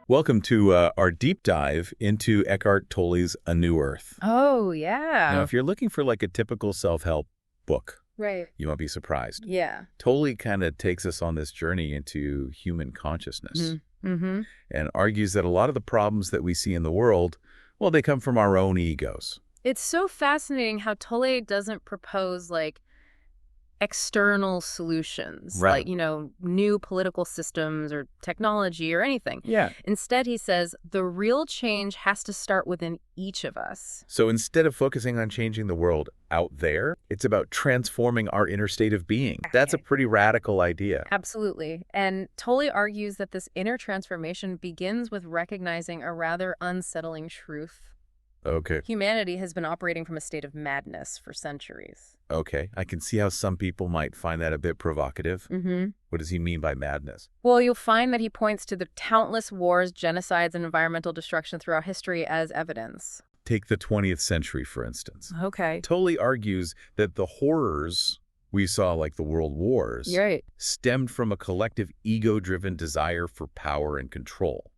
Welcome to our deep dive into Eckhart Tolle's A New Earth. Oh, Now, yeah. if you're looking for like a typical self-help book, Right. you won't be surprised. Yeah. Tolle kind of takes us on this journey into human consciousness Mm-hmm. and argues that a lot of the problems that we see in the world, well, they come from our own egos. It's so fascinating how Tolle doesn't propose external solutions, Right. new political systems or technology or anything. Yeah. Instead, he says the real change has to start within each of us. So instead of focusing on changing the world out there, it's about transforming our inner state of being. That's a pretty radical idea. Absolutely. And Tolle argues that this inner transformation begins with recognizing a rather unsettling truth. Okay. Humanity has been operating from a state of madness for centuries. Okay. I can see how some people might find that a bit provocative. Mm-hmm. What does he mean by madness? Well, you'll find that he points to the countless wars, genocides, and environmental destruction throughout history as evidence. Take the 20th century, for instance. Okay. Tolle argues that the horrors we saw, like the world wars, Right. stemmed from a collective ego-driven desire for power and control.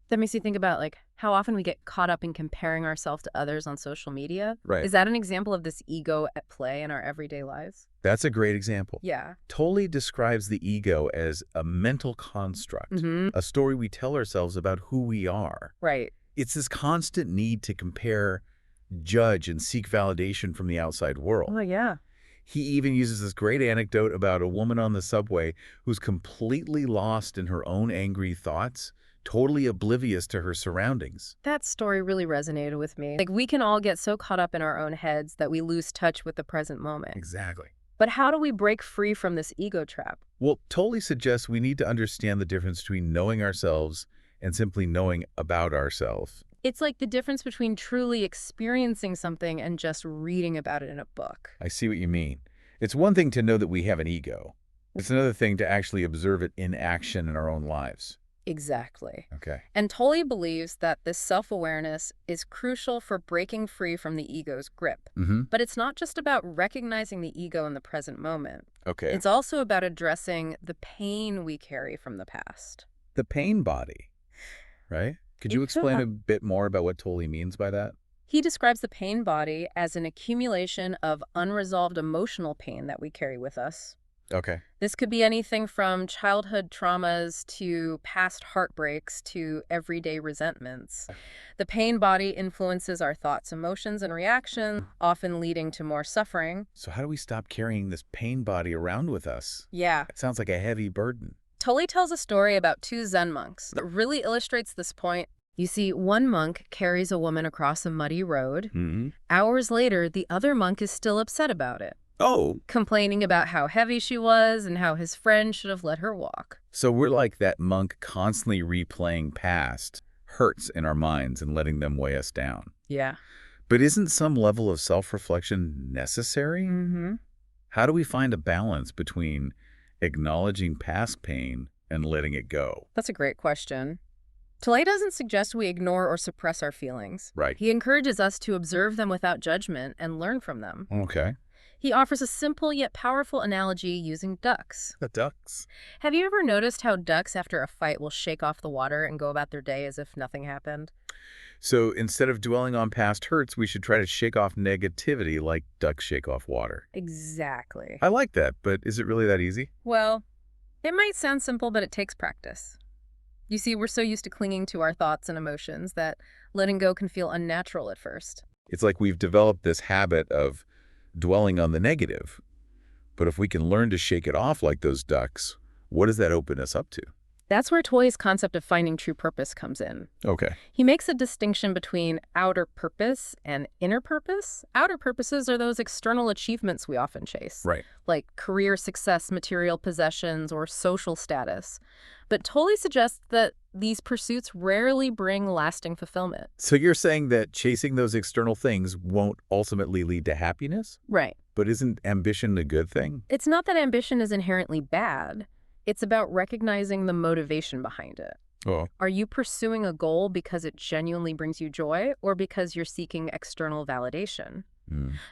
That makes you think about how often we get caught up in comparing ourselves to others on social media. Right. Is that an example of this ego at play in our everyday lives? That's a great example. Yeah. Tolle describes the ego as a mental construct, Mm-hmm. a story we tell ourselves about who we are. Right. It's this constant need to compare, judge, and seek validation from the outside world. Oh, yeah. He even uses this great anecdote about a woman on the subway who's completely lost in her own angry thoughts, totally oblivious to her surroundings. That story really resonated with me. We can all get so caught up in our own heads that we lose touch with the present moment. Exactly. But how do we break free from this ego trap? Well, Tolle suggests we need to understand the difference between knowing ourselves and simply knowing about ourselves. It's like the difference between truly experiencing something and just reading about it in a book. I see what you mean. It's one thing to know that we have an ego. It's another thing to actually observe it in action in our own lives. Exactly. Okay. And Tolle believes that this self-awareness is crucial for breaking free from the ego's grip. Mm-hmm. But it's not just about recognizing the ego in the present moment. Okay. It's also about addressing the pain we carry from the past. The pain body, right? Could you explain a bit more about what Tolle means by that? He describes the pain body as an accumulation of unresolved emotional pain that we carry with us. Okay. This could be anything from childhood traumas to past heartbreaks to everyday resentments. The pain body influences our thoughts, emotions, and reactions, often leading to more suffering. So how do we stop carrying this pain body around with us? Yeah. It sounds like a heavy burden. Tolle tells a story about two Zen monks that really illustrates this point. You see, one monk carries a woman across a muddy road. Mm-hmm. Hours later, the other monk is still upset about it, Oh, complaining about how heavy she was and how his friend should have let her walk. so we're like that monk constantly replaying past hurts in our minds and letting them weigh us down. Yeah. But isn't some level of self-reflection necessary? Mm-hmm. How do we find a balance between acknowledging past pain and letting it go? That's a great question. Tolle doesn't suggest we ignore or suppress our feelings. Right. He encourages us to observe them without judgment and learn from them. Okay. He offers a simple yet powerful analogy using ducks. The ducks. Have you ever noticed how ducks after a fight will shake off the water and go about their day as if nothing happened? So instead of dwelling on past hurts, we should try to shake off negativity like ducks shake off water. Exactly. I like that, but is it really that easy? Well, it might sound simple, but it takes practice. You see, we're so used to clinging to our thoughts and emotions that letting go can feel unnatural at first. It's like we've developed this habit of dwelling on the negative. But if we can learn to shake it off like those ducks, what does that open us up to? That's where Tolle's concept of finding true purpose comes in. Okay. He makes a distinction between outer purpose and inner purpose. Outer purposes are those external achievements we often chase, Right. like career success, material possessions, or social status. But Tolle suggests that these pursuits rarely bring lasting fulfillment. So you're saying that chasing those external things won't ultimately lead to happiness? Right. But isn't ambition a good thing? It's not that ambition is inherently bad. It's about recognizing the motivation behind it. Oh. Are you pursuing a goal because it genuinely brings you joy or because you're seeking external validation?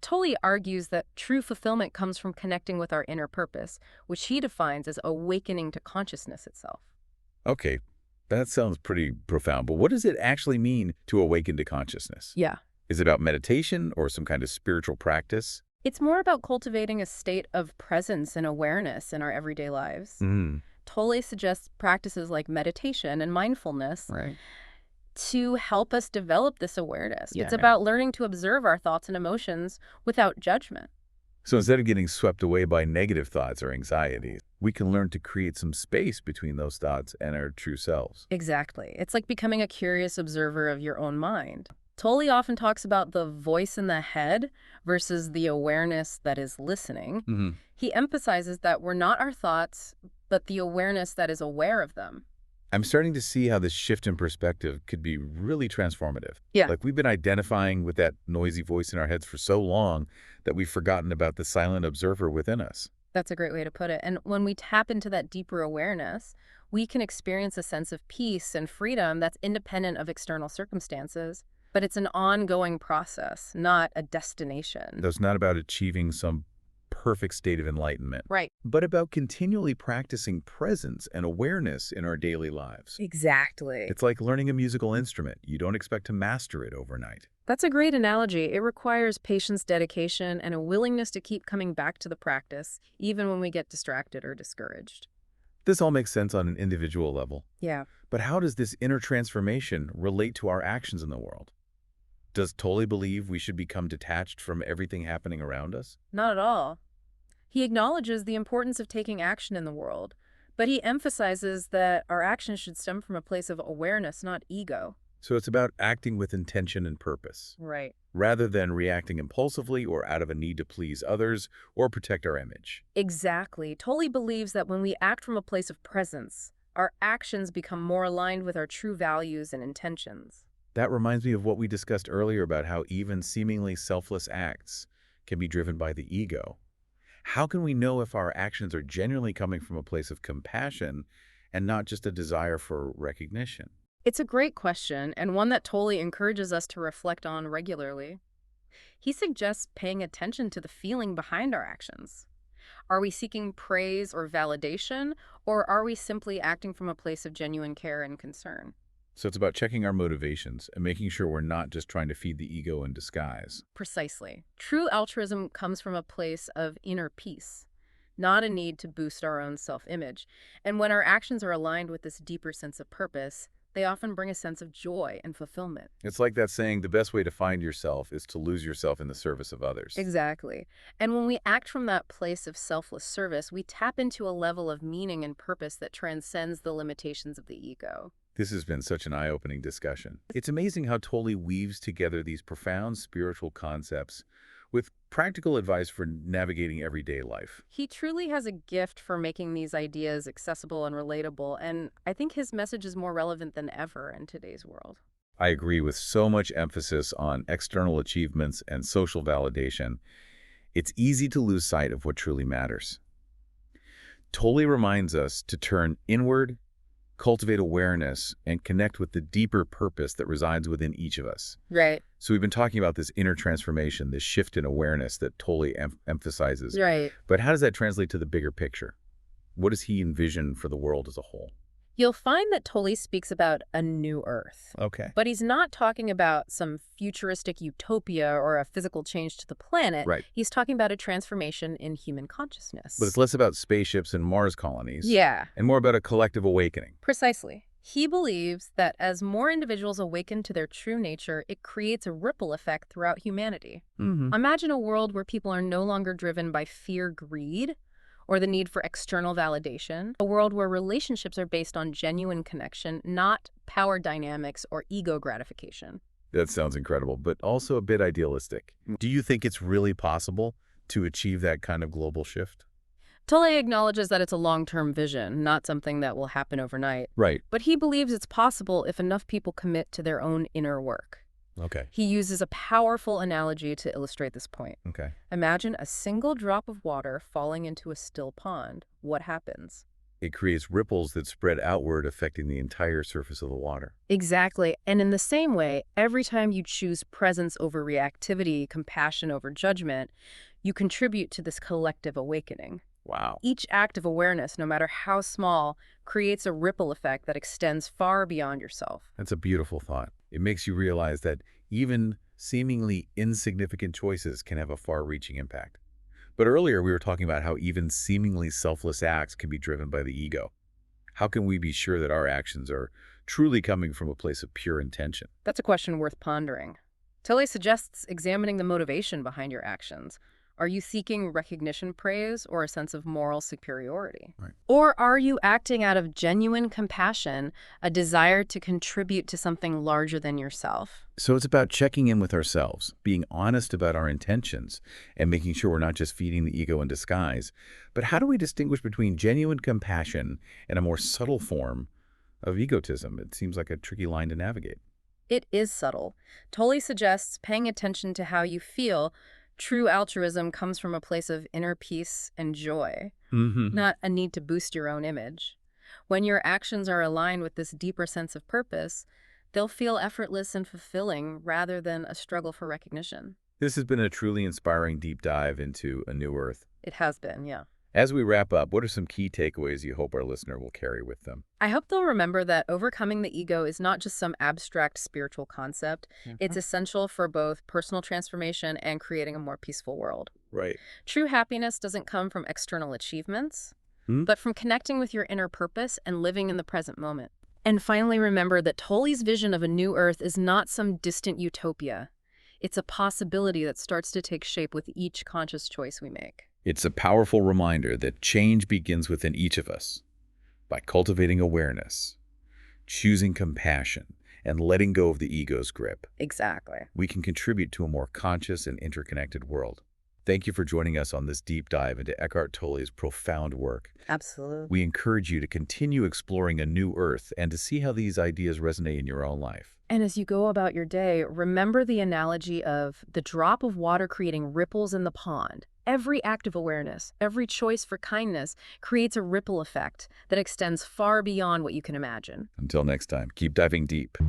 Tolle argues that true fulfillment comes from connecting with our inner purpose, which he defines as awakening to consciousness itself. Okay. That sounds pretty profound, but what does it actually mean to awaken to consciousness? Yeah. Is it about meditation or some kind of spiritual practice? It's more about cultivating a state of presence and awareness in our everyday lives. Mm, Tolle suggests practices like meditation and mindfulness right. to help us develop this awareness. Yeah, It's yeah. about learning to observe our thoughts and emotions without judgment. So instead of getting swept away by negative thoughts or anxieties, we can learn to create some space between those thoughts and our true selves. Exactly. It's like becoming a curious observer of your own mind. Tolle often talks about the voice in the head versus the awareness that is listening. Hmm. He emphasizes that we're not our thoughts, but the awareness that is aware of them. I'm starting to see how this shift in perspective could be really transformative. Yeah. Like we've been identifying with that noisy voice in our heads for so long that we've forgotten about the silent observer within us. That's a great way to put it. And when we tap into that deeper awareness, we can experience a sense of peace and freedom that's independent of external circumstances. But it's an ongoing process, not a destination. That's not about achieving some perfect state of enlightenment, Right. but about continually practicing presence and awareness in our daily lives. Exactly. It's like learning a musical instrument. You don't expect to master it overnight. That's a great analogy. It requires patience, dedication, and a willingness to keep coming back to the practice, even when we get distracted or discouraged. This all makes sense on an individual level. Yeah. But how does this inner transformation relate to our actions in the world? Does Tolle believe we should become detached from everything happening around us? Not at all. He acknowledges the importance of taking action in the world, but he emphasizes that our actions should stem from a place of awareness, not ego. So it's about acting with intention and purpose, Right. rather than reacting impulsively or out of a need to please others or protect our image. Exactly. Tolle believes that when we act from a place of presence, our actions become more aligned with our true values and intentions. That reminds me of what we discussed earlier about how even seemingly selfless acts can be driven by the ego. How can we know if our actions are genuinely coming from a place of compassion and not just a desire for recognition? It's a great question, and one that Tolle encourages us to reflect on regularly. He suggests paying attention to the feeling behind our actions. Are we seeking praise or validation, or are we simply acting from a place of genuine care and concern? So it's about checking our motivations and making sure we're not just trying to feed the ego in disguise. Precisely. True altruism comes from a place of inner peace, not a need to boost our own self-image. And when our actions are aligned with this deeper sense of purpose, they often bring a sense of joy and fulfillment. It's like that saying, the best way to find yourself is to lose yourself in the service of others. Exactly. And when we act from that place of selfless service, we tap into a level of meaning and purpose that transcends the limitations of the ego. This has been such an eye-opening discussion. It's amazing how Tolle weaves together these profound spiritual concepts with practical advice for navigating everyday life. He truly has a gift for making these ideas accessible and relatable, and I think his message is more relevant than ever in today's world. I agree with so much emphasis on external achievements and social validation. It's easy to lose sight of what truly matters. Tolle reminds us to turn inward, cultivate awareness, and connect with the deeper purpose that resides within each of us. Right. So we've been talking about this inner transformation, this shift in awareness that Tolle emphasizes. Right. But how does that translate to the bigger picture? What does he envision for the world as a whole? You'll find that Tolle speaks about a new Earth. Okay. But he's not talking about some futuristic utopia or a physical change to the planet. Right. He's talking about a transformation in human consciousness. But it's less about spaceships and Mars colonies. Yeah, And more about a collective awakening. precisely. He believes that as more individuals awaken to their true nature, it creates a ripple effect throughout humanity. Mm-hmm. Imagine a world where people are no longer driven by fear, greed, or the need for external validation. A world where relationships are based on genuine connection, not power dynamics or ego gratification. That sounds incredible, but also a bit idealistic. Do you think it's really possible to achieve that kind of global shift? Tolle acknowledges that it's a long-term vision, not something that will happen overnight. Right. But he believes it's possible if enough people commit to their own inner work. Okay. He uses a powerful analogy to illustrate this point. Okay. Imagine a single drop of water falling into a still pond. What happens? It creates ripples that spread outward, affecting the entire surface of the water. Exactly. And in the same way, every time you choose presence over reactivity, compassion over judgment, you contribute to this collective awakening. Wow. Each act of awareness, no matter how small, creates a ripple effect that extends far beyond yourself. That's a beautiful thought. It makes you realize that even seemingly insignificant choices can have a far-reaching impact. But earlier we were talking about how even seemingly selfless acts can be driven by the ego. How can we be sure that our actions are truly coming from a place of pure intention? That's a question worth pondering. Tolle suggests examining the motivation behind your actions. Are you seeking recognition, praise, or a sense of moral superiority? Right. Or are you acting out of genuine compassion, a desire to contribute to something larger than yourself? So it's about checking in with ourselves, being honest about our intentions, and making sure we're not just feeding the ego in disguise. But how do we distinguish between genuine compassion and a more subtle form of egotism? It seems like a tricky line to navigate. It is subtle. Tolle suggests paying attention to how you feel. True altruism comes from a place of inner peace and joy, not a need to boost your own image. When your actions are aligned with this deeper sense of purpose, they'll feel effortless and fulfilling rather than a struggle for recognition. This has been a truly inspiring deep dive into A New Earth. It has been, yeah. As we wrap up, what are some key takeaways you hope our listener will carry with them? I hope they'll remember that overcoming the ego is not just some abstract spiritual concept. It's essential for both personal transformation and creating a more peaceful world. Right. True happiness doesn't come from external achievements, Hmm? but from connecting with your inner purpose and living in the present moment. And finally, remember that Tolle's vision of a new earth is not some distant utopia. It's a possibility that starts to take shape with each conscious choice we make. It's a powerful reminder that change begins within each of us. By cultivating awareness, choosing compassion, and letting go of the ego's grip, Exactly. we can contribute to a more conscious and interconnected world. Thank you for joining us on this deep dive into Eckhart Tolle's profound work. Absolutely. We encourage you to continue exploring a new earth and to see how these ideas resonate in your own life. And as you go about your day, remember the analogy of the drop of water creating ripples in the pond. Every act of awareness, every choice for kindness creates a ripple effect that extends far beyond what you can imagine. Until next time, keep diving deep.